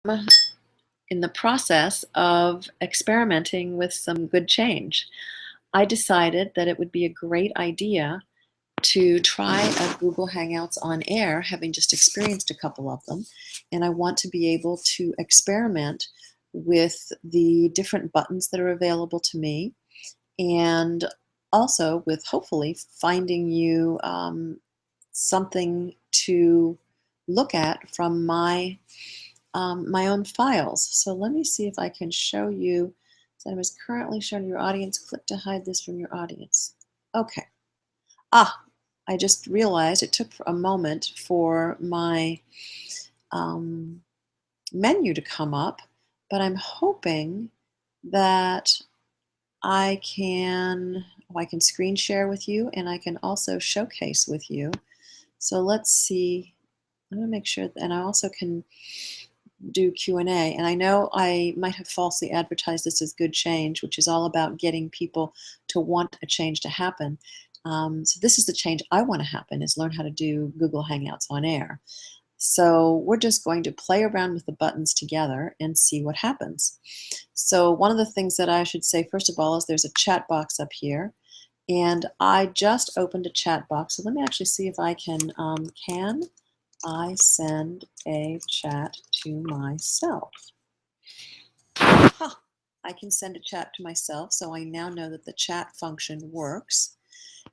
in the process of experimenting with some good change. I decided that it would be a great idea to try a Google Hangouts on Air, having just experienced a couple of them, and I want to be able to experiment with the different buttons that are available to me, and also with hopefully finding you something to look at from my own files. So let me see if I can show you. So I was currently showing your audience. Click to hide this from your audience. Okay. I just realized it took a moment for my menu to come up, but I'm hoping that I can screen share with you, and I can also showcase with you. So let's see. I'm going to make sure, and I also can do Q&A. And I know I might have falsely advertised this as Good Change, which is all about getting people to want a change to happen. So this is the change I want to happen, is learn how to do Google Hangouts on Air. So we're just going to play around with the buttons together and see what happens. So one of the things that I should say first of all is there's a chat box up here, and I just opened a chat box. So let me actually see if I can I send a chat to myself. Huh. I can send a chat to myself, so I now know that the chat function works.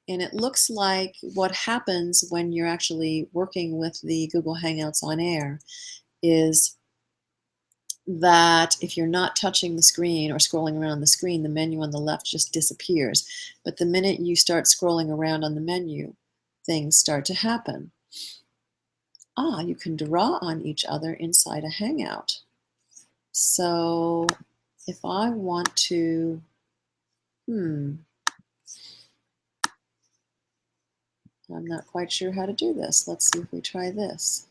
And it looks like what happens when you're actually working with the Google Hangouts on Air is that if you're not touching the screen or scrolling around the screen, the menu on the left just disappears. But the minute you start scrolling around on the menu, things start to happen. You can draw on each other inside a Hangout. So if I want to, I'm not quite sure how to do this. Let's see if we try this.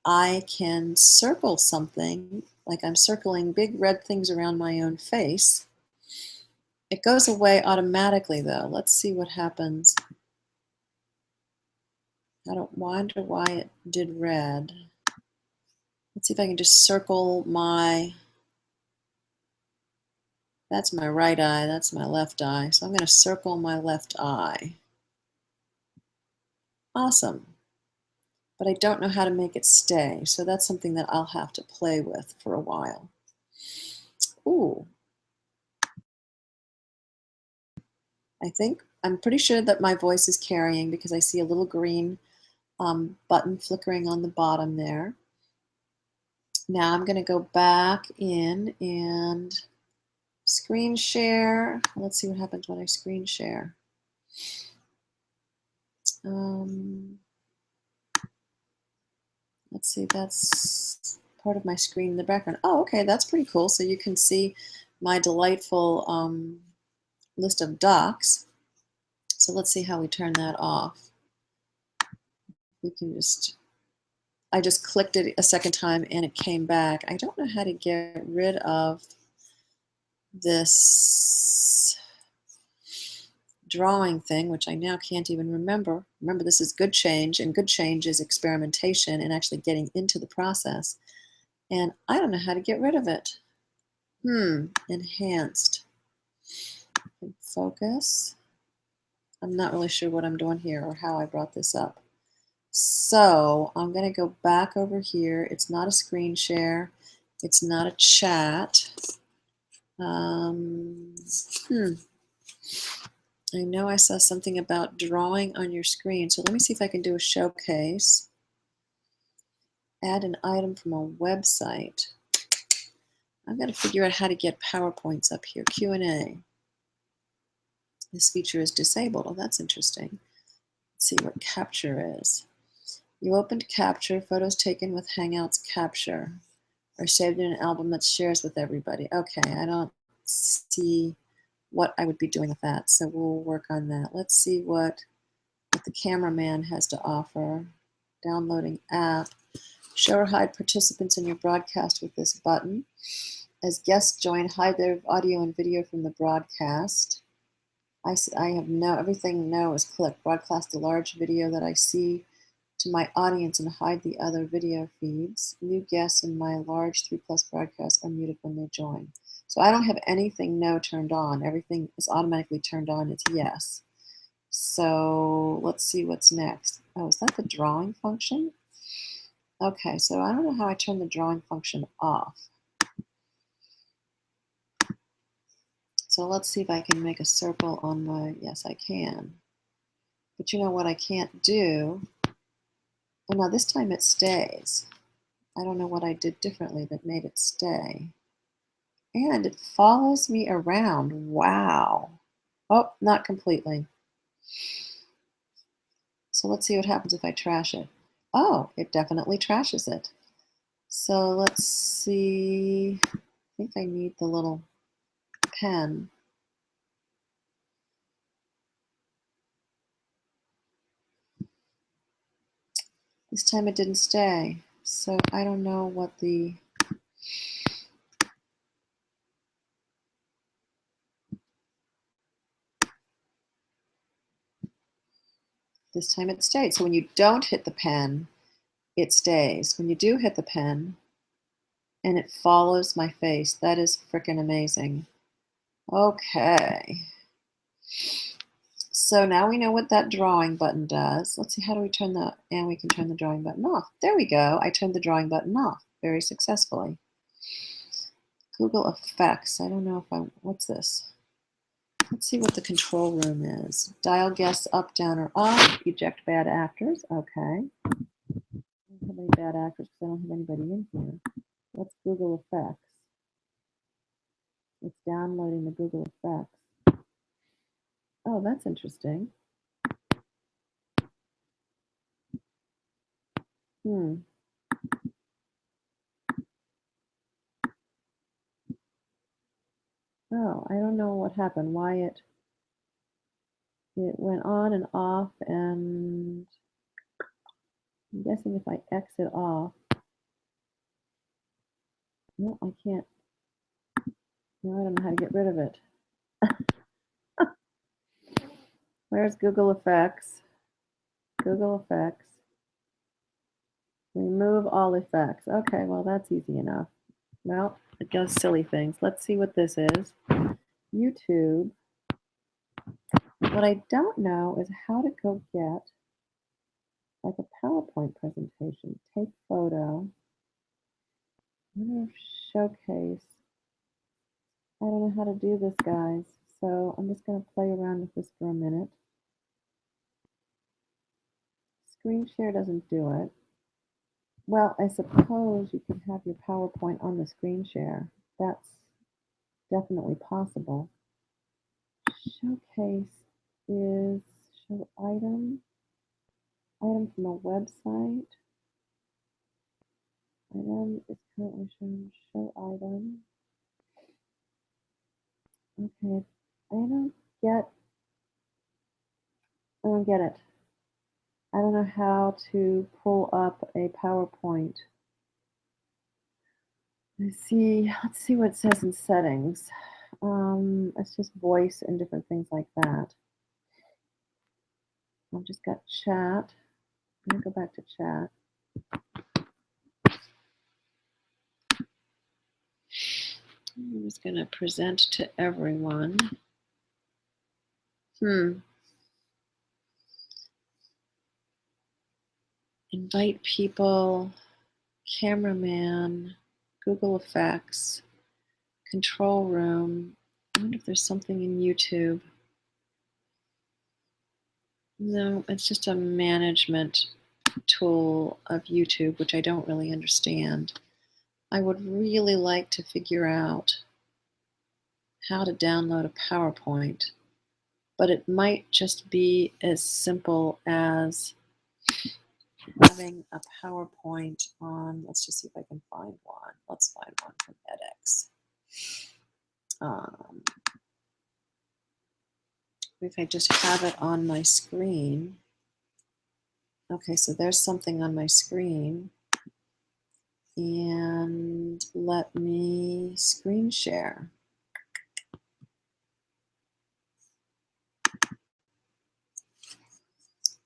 I can circle something, like I'm circling big red things around my own face. It goes away automatically though. Let's see what happens. I don't wonder why it did red. Let's see if I can just circle that's my right eye, that's my left eye. So I'm going to circle my left eye. Awesome. But I don't know how to make it stay, so that's something that I'll have to play with for a while. Ooh. I'm pretty sure that my voice is carrying because I see a little green button flickering on the bottom there. Now I'm going to go back in and screen share. Let's see what happens when I screen share. Let's see, that's part of my screen in the background. Oh, okay, that's pretty cool. So you can see my delightful list of docs. So let's see how we turn that off. We can I just clicked it a second time and it came back. I don't know how to get rid of this drawing thing, which I now can't even remember. Remember, this is Good Change, and Good Change is experimentation and actually getting into the process. And I don't know how to get rid of it. Enhanced. Focus. I'm not really sure what I'm doing here or how I brought this up. So I'm going to go back over here. It's not a screen share. It's not a chat. I know I saw something about drawing on your screen. So let me see if I can do a showcase. Add an item from a website. I've got to figure out how to get PowerPoints up here. Q&A. This feature is disabled. Oh, that's interesting. Let's see what Capture is. You opened Capture, photos taken with Hangouts Capture are saved in an album that shares with everybody. Okay, I don't see what I would be doing with that, so we'll work on that. Let's see what the cameraman has to offer. Downloading app. Show or hide participants in your broadcast with this button. As guests join, hide their audio and video from the broadcast. I have everything no is clicked. Broadcast the large video that I see to my audience and hide the other video feeds. New guests in my large 3+ broadcasts are muted when they join. So I don't have anything no turned on. Everything is automatically turned on. It's yes. So let's see what's next. Oh, is that the drawing function? Okay, so I don't know how I turn the drawing function off. So let's see if I can make a circle on my, yes, I can. But you know what I can't do? Oh, now this time it stays. I don't know what I did differently that made it stay. And it follows me around. Wow. Oh, not completely. So let's see what happens if I trash it. Oh, it definitely trashes it. So let's see. I think I need the little pen. This time it didn't stay. So I don't know what the... This time it stayed. So when you don't hit the pen, it stays. When you do hit the pen, and it follows my face. That is freaking amazing. Okay. So now we know what that drawing button does. Let's see, how do we turn that? And we can turn the drawing button off. There we go. I turned the drawing button off very successfully. Google Effects. I don't know if I, what's this? Let's see what the control room is. Dial guests up, down, or off. Eject bad actors. Okay. I don't have any bad actors because I don't have anybody in here. What's Google Effects? It's downloading the Google Effects. Oh, that's interesting. Oh, I don't know what happened. Why it went on and off, and I'm guessing if I exit off, no, I can't. No, I don't know how to get rid of it. Where's Google Effects? Google Effects. Remove all effects. Okay, well, that's easy enough. Well, it does silly things. Let's see what this is. YouTube. What I don't know is how to go get like a PowerPoint presentation. Take photo. Showcase. I don't know how to do this, guys. So I'm just going to play around with this for a minute. Screen share doesn't do it. Well, I suppose you could have your PowerPoint on the screen share. That's definitely possible. Showcase is show item. Item from a website. Item is currently showing show item. Okay, I don't get it. I don't know how to pull up a PowerPoint. Let's see what it says in settings. It's just voice and different things like that. I've just got chat. I'm gonna go back to chat. I'm just gonna present to everyone. Invite people, cameraman, Google Effects, control room. I wonder if there's something in YouTube. No, it's just a management tool of YouTube, which I don't really understand. I would really like to figure out how to download a PowerPoint, but it might just be as simple as having a PowerPoint on, let's just see if I can find one. Let's find one from edX. If I just have it on my screen. Okay, so there's something on my screen. And let me screen share.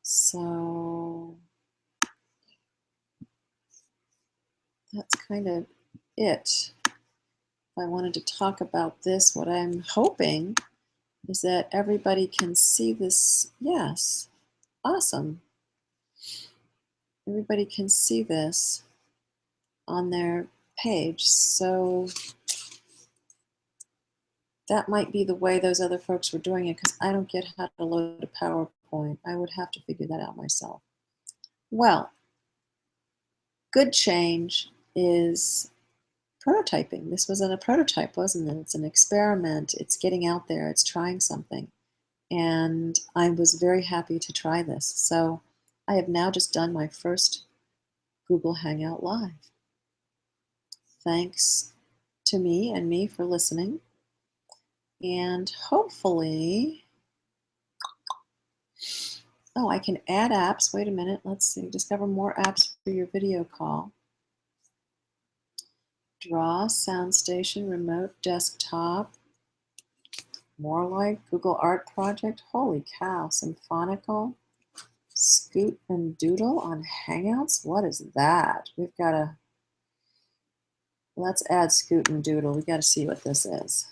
So that's kind of it. If I wanted to talk about this, what I'm hoping is that everybody can see this. Yes, awesome. Everybody can see this on their page. So that might be the way those other folks were doing it, because I don't get how to load a PowerPoint. I would have to figure that out myself. Well, good change is prototyping. This wasn't a prototype, wasn't it? It's an experiment. It's getting out there. It's trying something. And I was very happy to try this. So I have now just done my first Google Hangout Live. Thanks to me for listening. And hopefully, oh, I can add apps. Wait a minute. Let's see. Discover more apps for your video call. Draw, SoundStation, Remote Desktop. More like Google Art Project. Holy cow. Symphonical. Scoot and Doodle on Hangouts. What is that? We've got to, let's add Scoot and Doodle. We got to see what this is.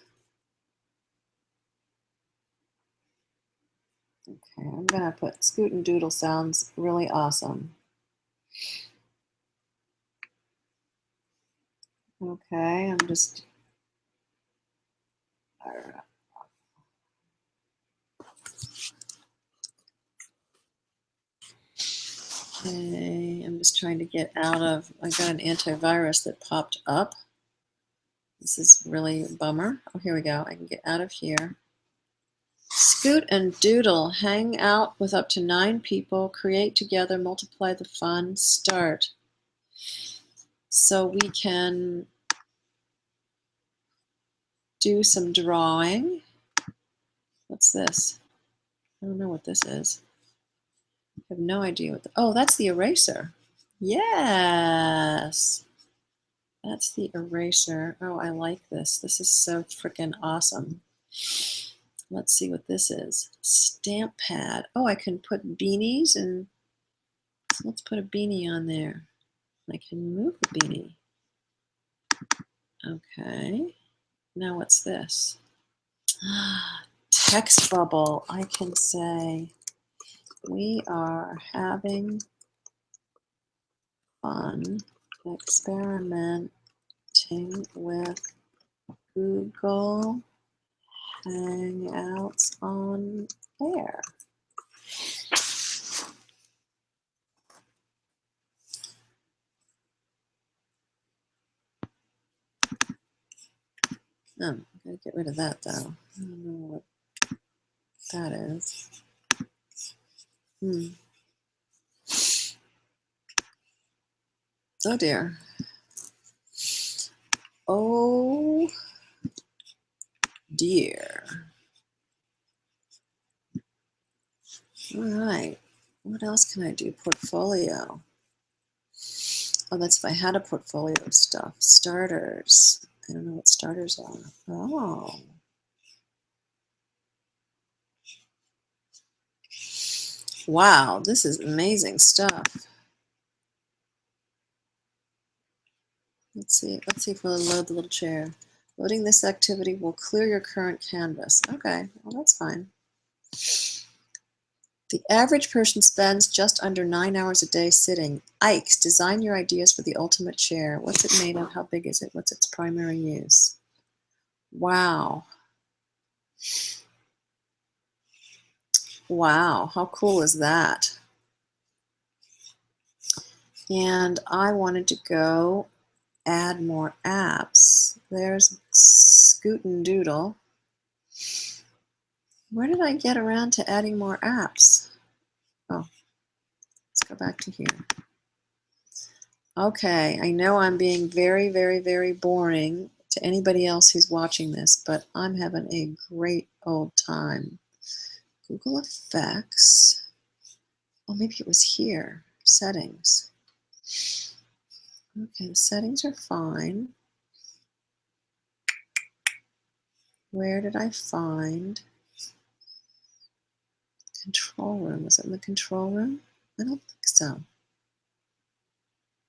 Okay, I'm going to put Scoot and Doodle sounds really awesome. Okay, I'm just, okay, I'm just trying to get out of, I got an antivirus that popped up. This is really a bummer. Oh, here we go. I can get out of here. Scoot and Doodle, hang out with up to 9 people, create together, multiply the fun, start. So we can do some drawing. What's this? I don't know what this is. I have no idea what oh, that's the eraser. Yes. That's the eraser. Oh, I like this. This is so freaking awesome. Let's see what this is. Stamp pad. Oh, I can put beanies, and so let's put a beanie on there. I can move the beanie. Okay. Now what's this? Text bubble. I can say, we are having fun experimenting with Google Hangouts on air. Oh, I'm gonna get rid of that though. I don't know what that is. Oh dear. Oh dear. All right. What else can I do? Portfolio. Oh, that's if I had a portfolio of stuff. Starters. I don't know what starters are. Oh. Wow, this is amazing stuff. Let's see if we'll load the little chair. Loading this activity will clear your current canvas. Okay, well that's fine. The average person spends just under 9 hours a day sitting. Ikes, design your ideas for the ultimate chair. What's it made of? How big is it? What's its primary use? Wow. Wow, how cool is that? And I wanted to go add more apps. There's Scoot and Doodle. Where did I get around to adding more apps? Oh, let's go back to here. Okay, I know I'm being very, very, very boring to anybody else who's watching this, but I'm having a great old time. Google Effects. Oh, maybe it was here. Settings. Okay, the settings are fine. Where did I find control room? Was it in the control room? I don't think so.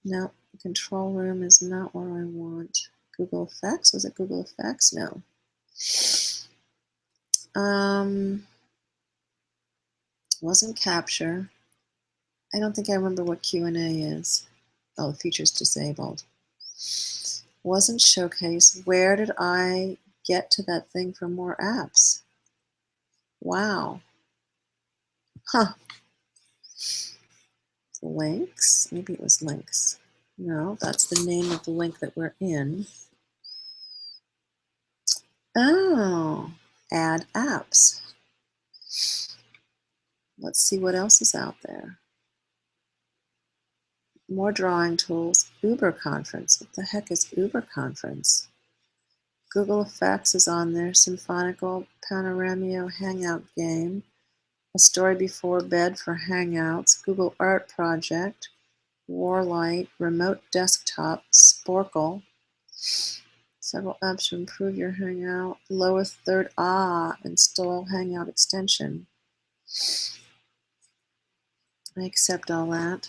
No, Control room is not what I want. Google Effects, was it Google Effects? No. Wasn't Capture. I don't think I remember what Q&A is. Oh, features disabled. Wasn't Showcase. Where did I get to that thing for more apps? Wow. Huh. Links? Maybe it was links. No, that's the name of the link that we're in. Oh, add apps. Let's see what else is out there. More drawing tools. Uber Conference. What the heck is Uber Conference? Google Effects is on there. Symphonical, Panoramio Hangout Game. A Story Before Bed for Hangouts. Google Art Project. Warlight. Remote Desktop. Sporkle. Several apps to improve your Hangout. Lower third. Install Hangout extension. I accept all that.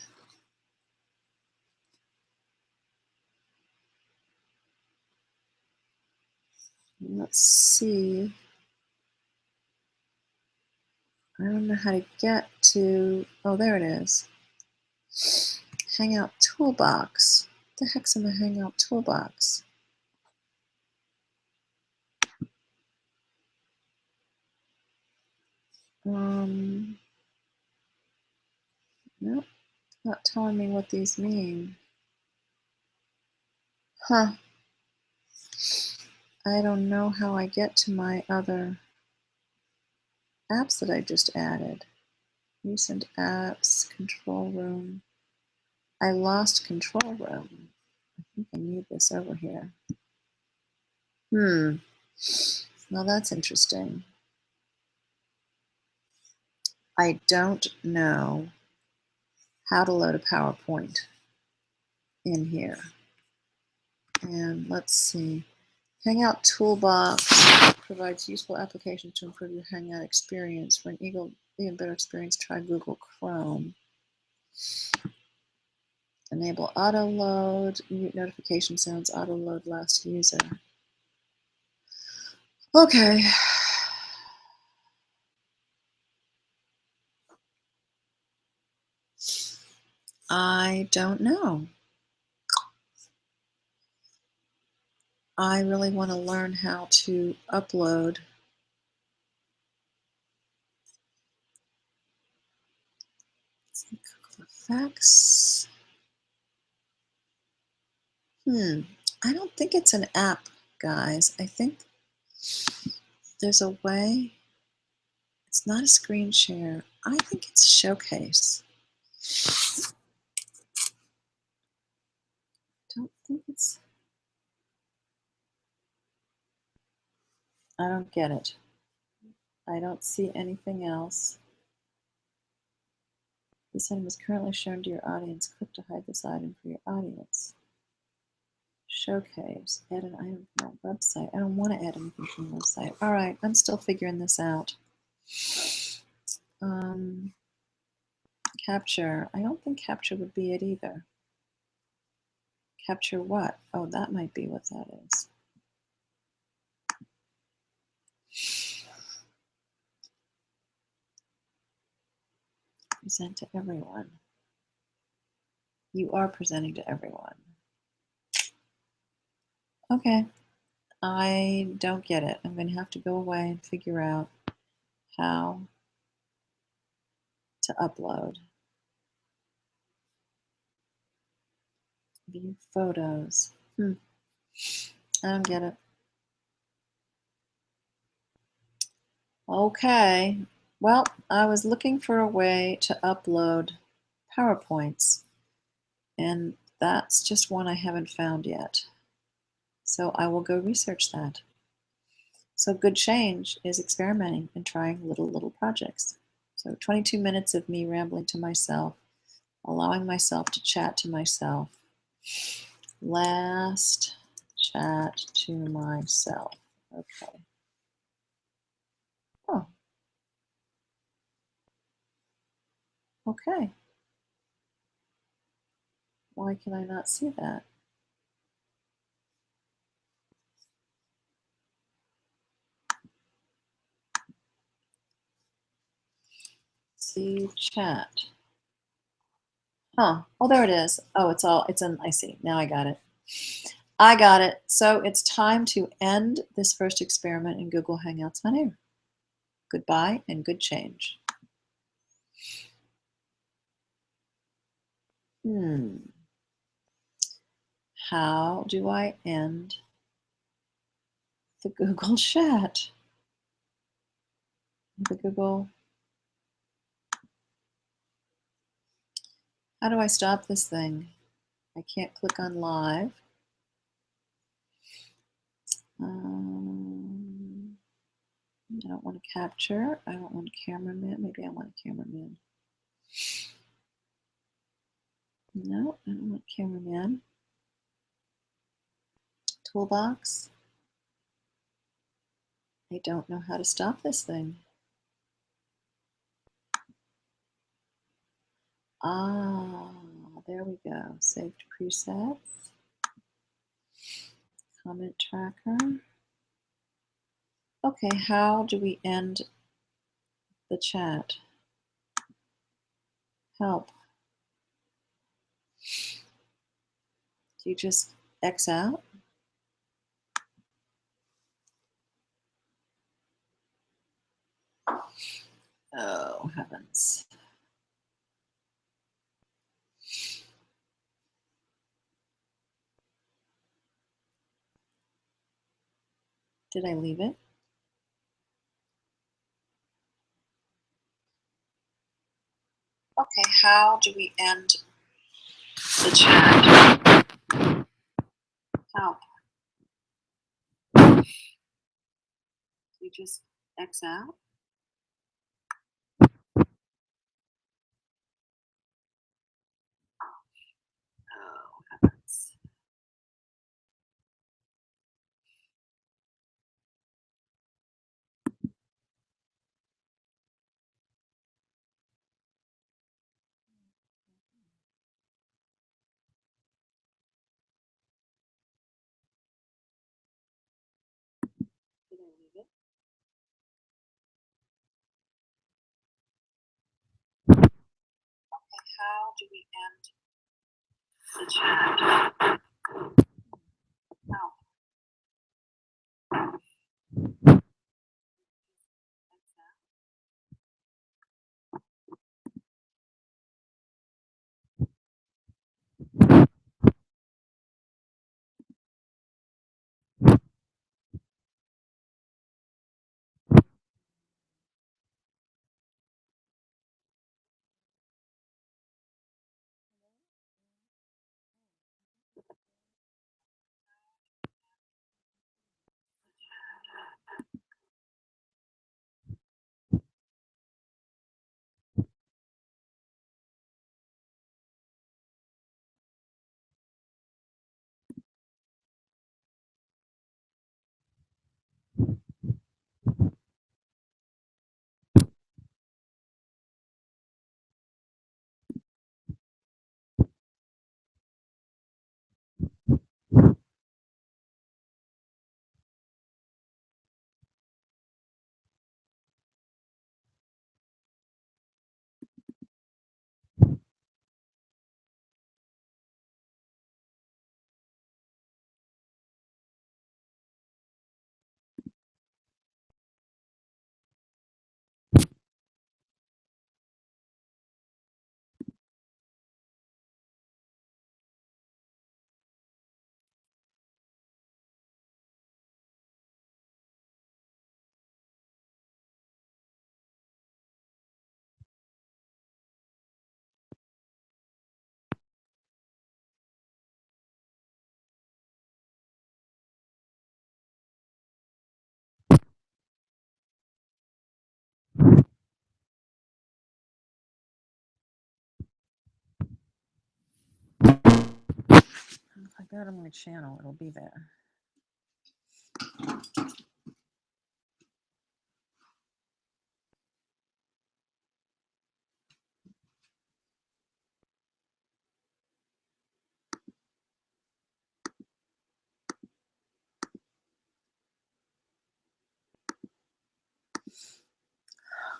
Let's see. I don't know how to get to, oh, there it is. Hangout Toolbox. What the heck's in the Hangout Toolbox? Nope, not telling me what these mean. Huh. I don't know how I get to my other apps that I just added. Recent apps, control room. I lost control room. I think I need this over here. Well, that's interesting. I don't know how to load a PowerPoint in here. And let's see. Hangout Toolbox provides useful applications to improve your Hangout experience. For an even better experience, try Google Chrome. Enable auto load, mute notification sounds, auto load last user. Okay. I don't know. I really want to learn how to upload Google Effects. I don't think it's an app, guys. I think there's a way. It's not a screen share. I think it's Showcase. Don't think it's. I don't get it. I don't see anything else. This item is currently shown to your audience. Click to hide this item for your audience. Showcase. Add an item from our website. I don't want to add anything from the website. All right, I'm still figuring this out. Capture. I don't think capture would be it either. Capture what? Oh, that might be what that is. Present to everyone. You are presenting to everyone. Okay. I don't get it. I'm going to have to go away and figure out how to upload. View photos. I don't get it. Okay. Well, I was looking for a way to upload PowerPoints, and that's just one I haven't found yet. So I will go research that. So Good Change is experimenting and trying little projects. So 22 minutes of me rambling to myself, allowing myself to chat to myself. Last chat to myself. Okay. Oh. Okay. Why can I not see that? See chat. Huh. Oh, there it is. Oh, it's in, I see. Now I got it. I got it. So it's time to end this first experiment in Google Hangouts on Air. Goodbye and good change. How do I end the Google chat? The Google. How do I stop this thing? I can't click on live. I don't want to capture. I don't want a cameraman. Maybe I want a cameraman. No, I don't want cameraman. Toolbox. I don't know how to stop this thing. Ah, there we go. Saved presets. Comment tracker. Okay, how do we end the chat? Help. Do you just X out? Oh, heavens. Did I leave it? Okay, how do we end the chat? Help. You just X out? Oh, heavens. Did I leave it? Okay, how do we end the chat? Help. X out? If I go to my channel, it'll be there.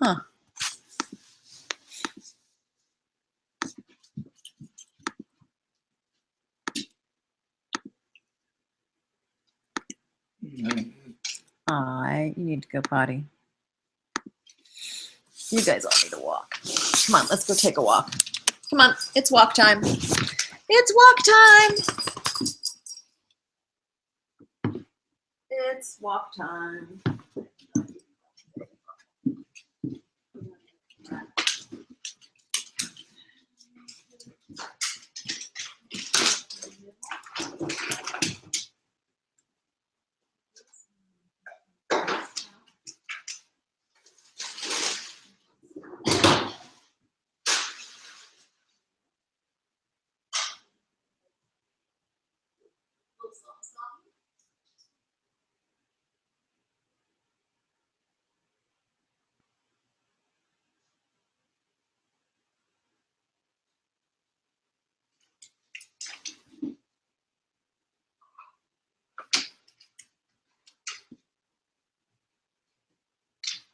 Huh. You need to go potty. You guys all need to walk. Come on, let's go take a walk. Come on, it's walk time. It's walk time. It's walk time.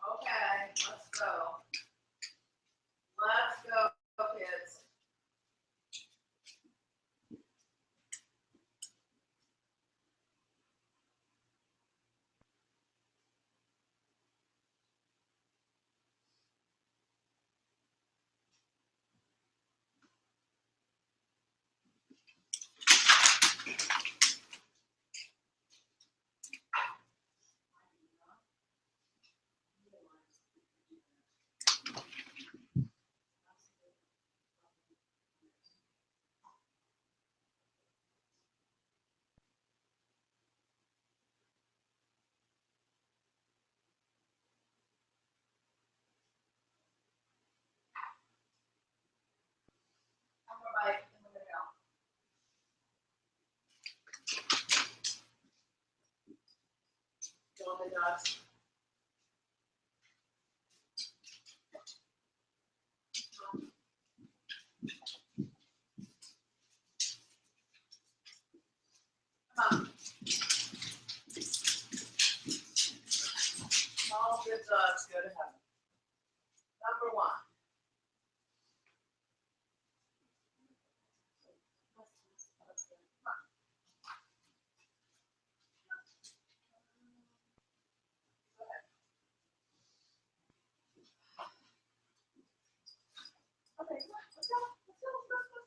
Okay, let's go. Let's go, kids. Bye. Go on the dogs. Come on. All good dogs go to heaven. Number one. Okay, let's go. Let's go. Let's go. Let's go.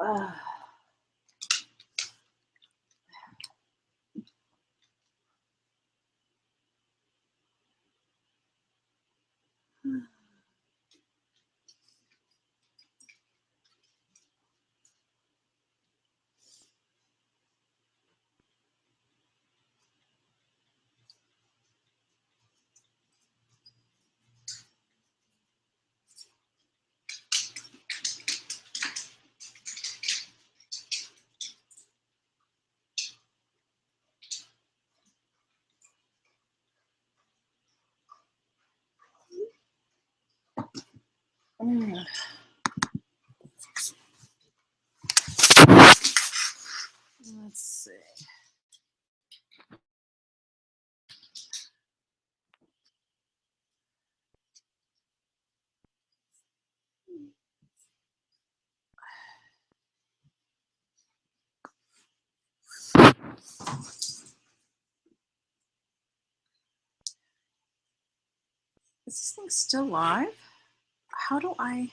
Let's see. Is this thing still live? How do I?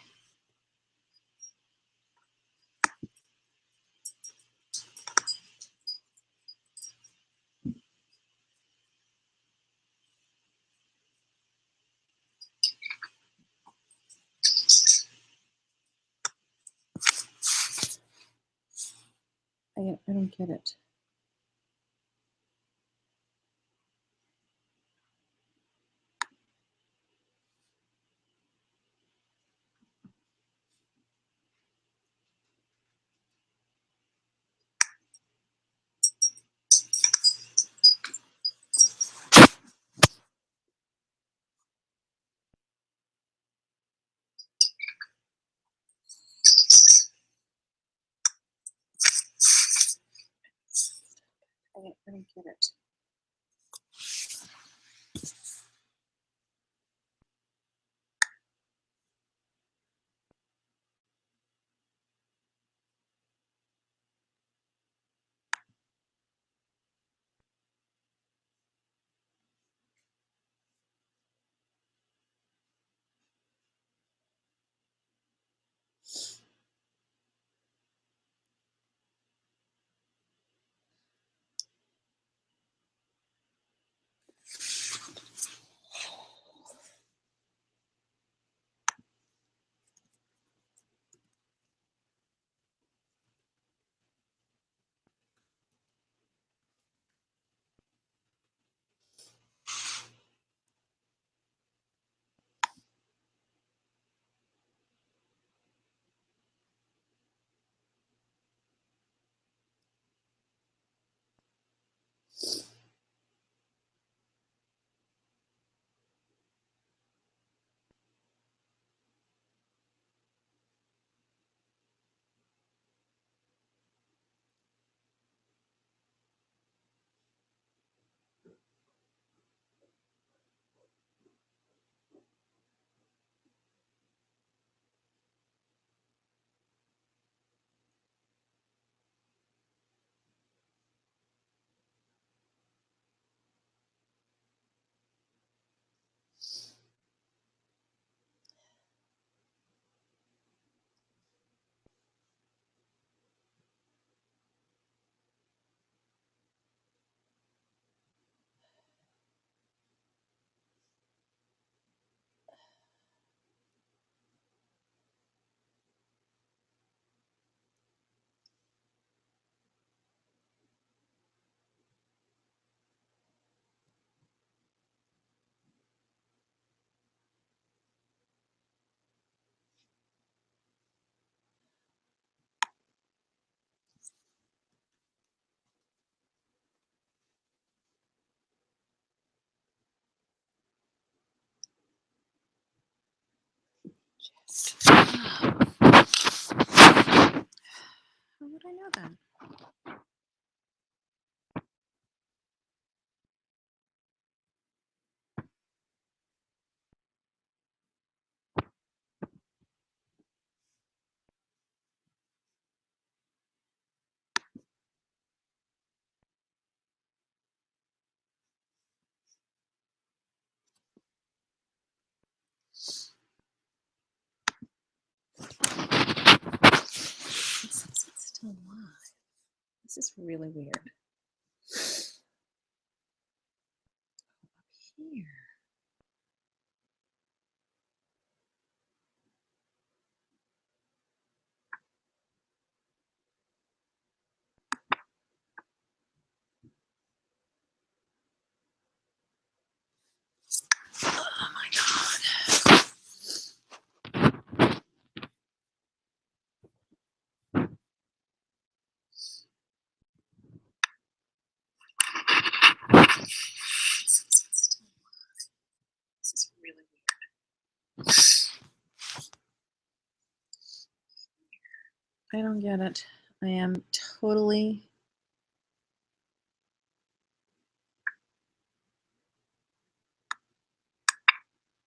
I don't get it. I don't get it. How would I know then? This is really weird. Up here. Oh my God. This is really weird. I don't get it. I am totally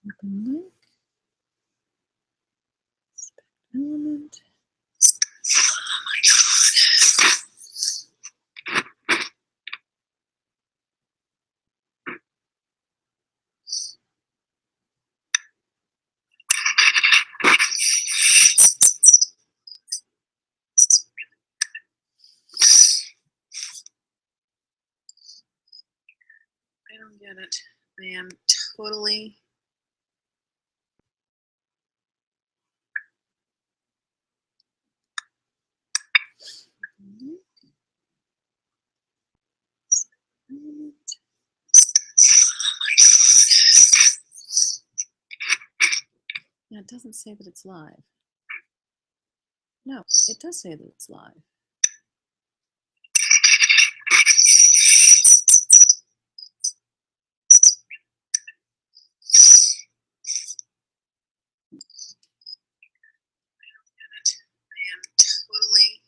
open link. Element. Oh my God. I don't get it. I am totally yeah, it doesn't say that it's live. No, it does say that it's live. I am totally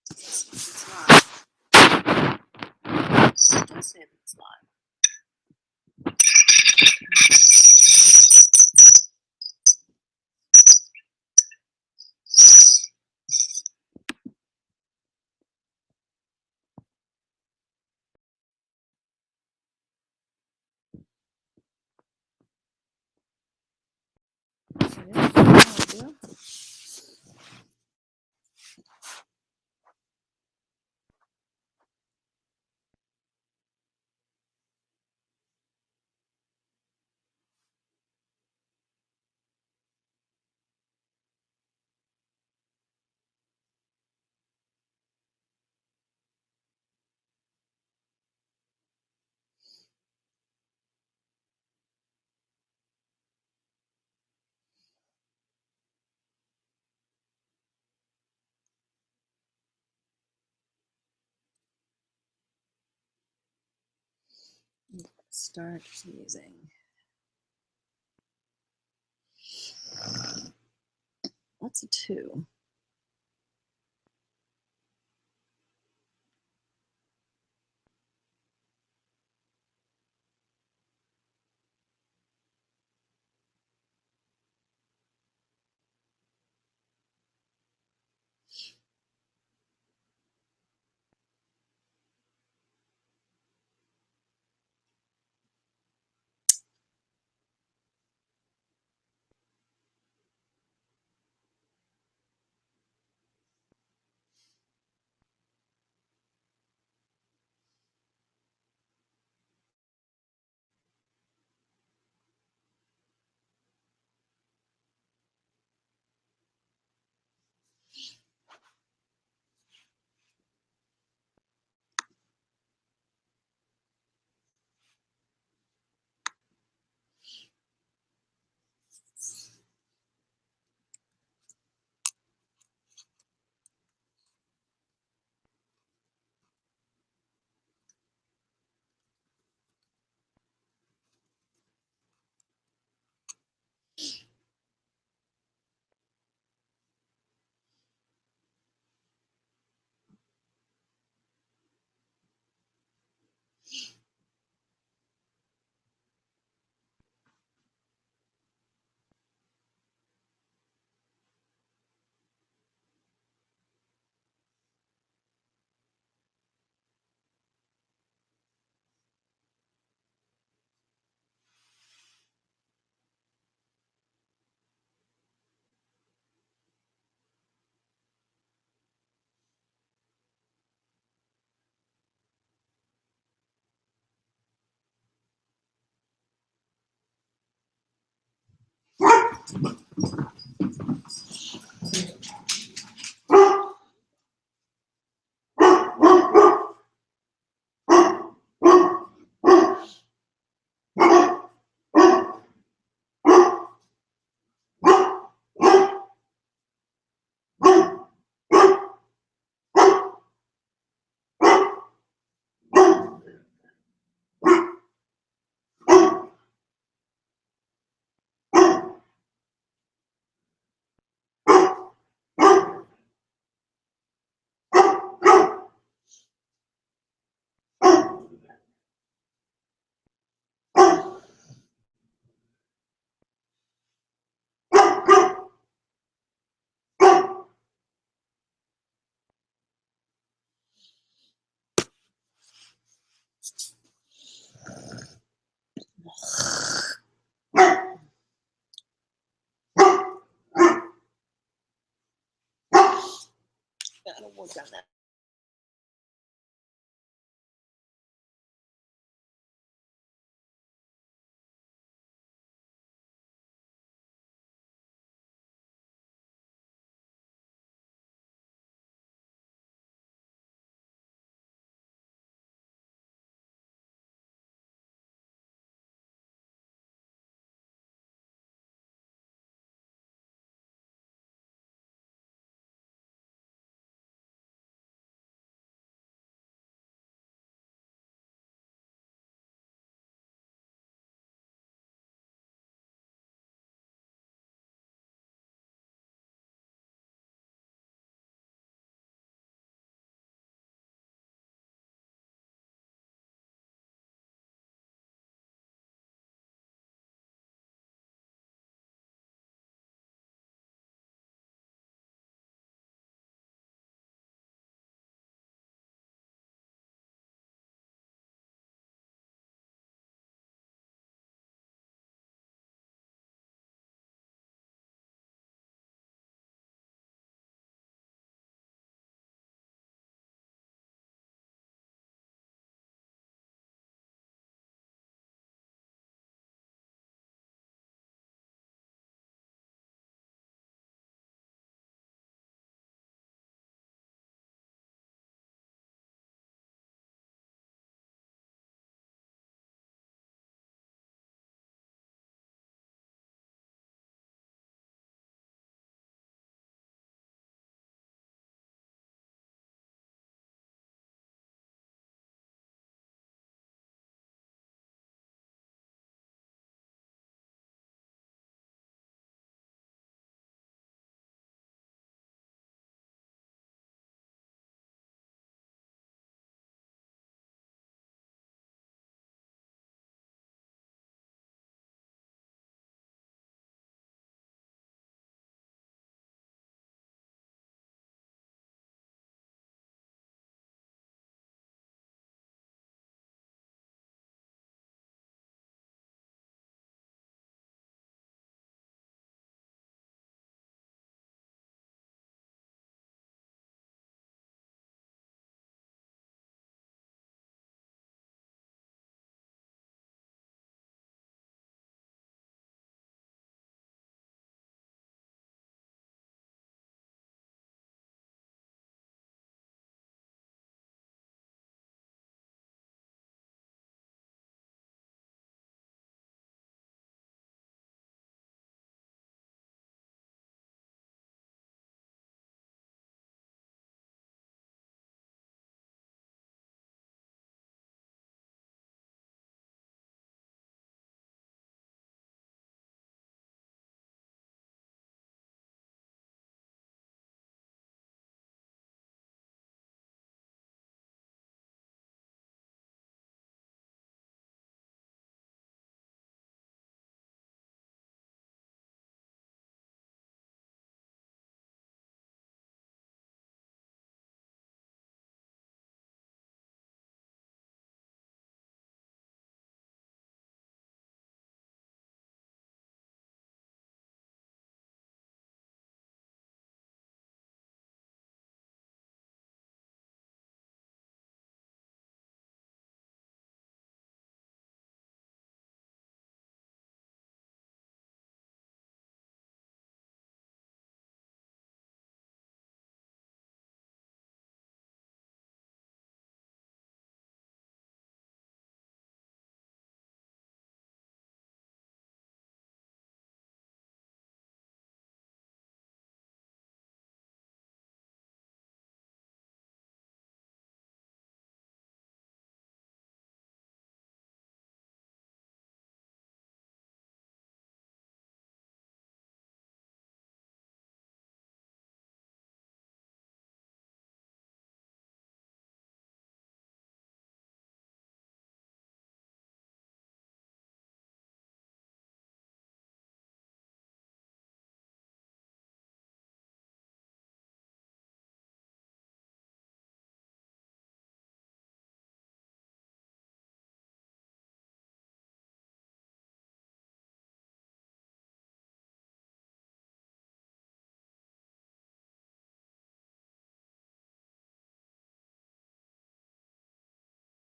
it's live. It does say that it's live. It is. No idea. Start using. What's a 2? Gotta work on that.